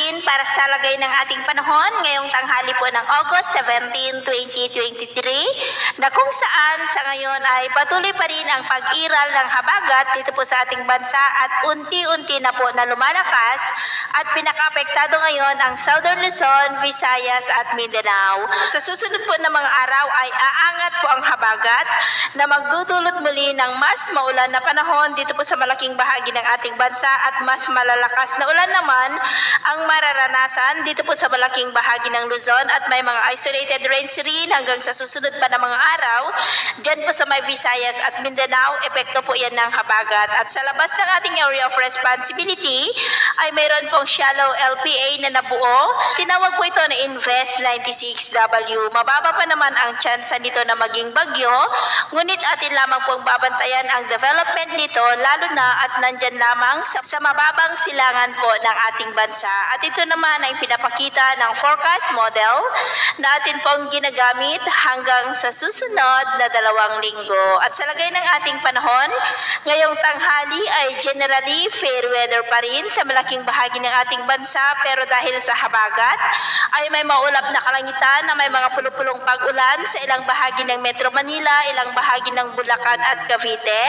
natin para sa lagay ng ating panahon ngayong tanghali po ng August 17, 2023 na kung saan sa ngayon ay patuloy pa rin ang pag-iral ng habagat dito po sa ating bansa at unti-unti na po na lumalakas at pinaka-apektado ngayon ang Southern Luzon, Visayas at Mindanao. Sa susunod po na mga araw ay aangat po ang habagat na magdudulot muli ng mas maulan na panahon dito po sa malaking bahagi ng ating bansa at mas malalakas na ulan naman ang mararanasan dito po sa malaking bahagi ng Luzon at may mga isolated rains rin hanggang sa susunod pa na mga araw dyan po sa may Visayas at Mindanao. Epekto po yan ng habagat at sa labas ng ating area of responsibility ay mayroon pong shallow LPA na nabuo. Tinawag po ito na Invest 96W. Mababa pa naman ang tsansa nito na maging bagyo, ngunit atin lamang pong babantayan ang development nito lalo na at nandyan lamang sa mababang silangan po ng ating bansa. At ito naman ay pinapakita ng forecast model na atin pong ginagamit hanggang sa susunod na 2 linggo. At sa lagay ng ating panahon, ngayong tanghali ay generally fair weather pa rin sa malaking bahagi ng ating bansa, pero dahil sa habagat ay may maulap na kalangitan na may mga pulupulong pag-ulan sa ilang bahagi ng Metro Manila, ilang bahagi ng Bulacan at Cavite,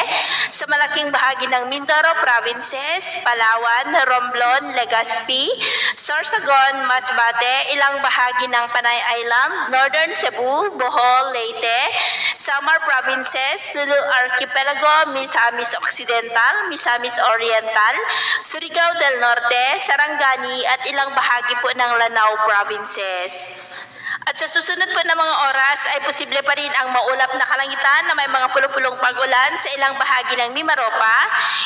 sa malaking bahagi ng Mindoro Provinces, Palawan, Romblon, Legazpi, Sorsogon, Masbate, ilang bahagi ng Panay Island, Northern Cebu, Bohol, Leyte, Samar Provinces, Sulu Archipelago, Misamis Occidental, Misamis Oriental, Surigao del Norte, Sarangani at ilang bahagi po ng Lanao Provinces. At sa susunod po na mga oras ay posible pa rin ang maulap na kalangitan na may mga pulupulong pag-ulan sa ilang bahagi ng Mimaropa,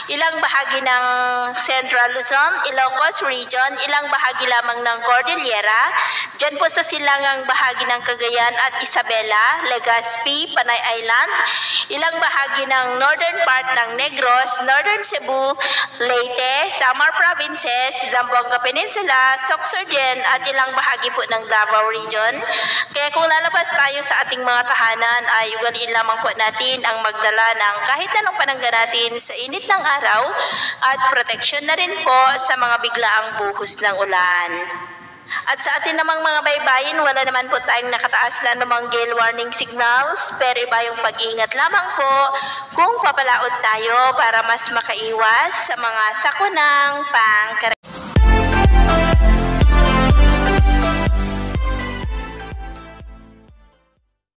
ilang bahagi ng Central Luzon, Ilocos Region, ilang bahagi lamang ng Cordillera, dyan po sa silangang bahagi ng Cagayan at Isabela, Legazpi, Panay Island, ilang bahagi ng northern part ng Negros, Northern Cebu, Leyte, Samar Provinces, Zamboanga Peninsula, Sorsogon at ilang bahagi po ng Davao Region. Kaya kung lalabas tayo sa ating mga tahanan ay ugaliin lamang po natin ang magdala ng kahit anong panangga natin sa init ng araw at proteksyon na rin po sa mga biglaang buhos ng ulan. At sa atin namang mga baybayin, wala naman po tayong nakataas na namang gale warning signals, pero iba yung pag-iingat lamang po kung papalaot tayo para mas makaiwas sa mga sakunang pangkaraniwan.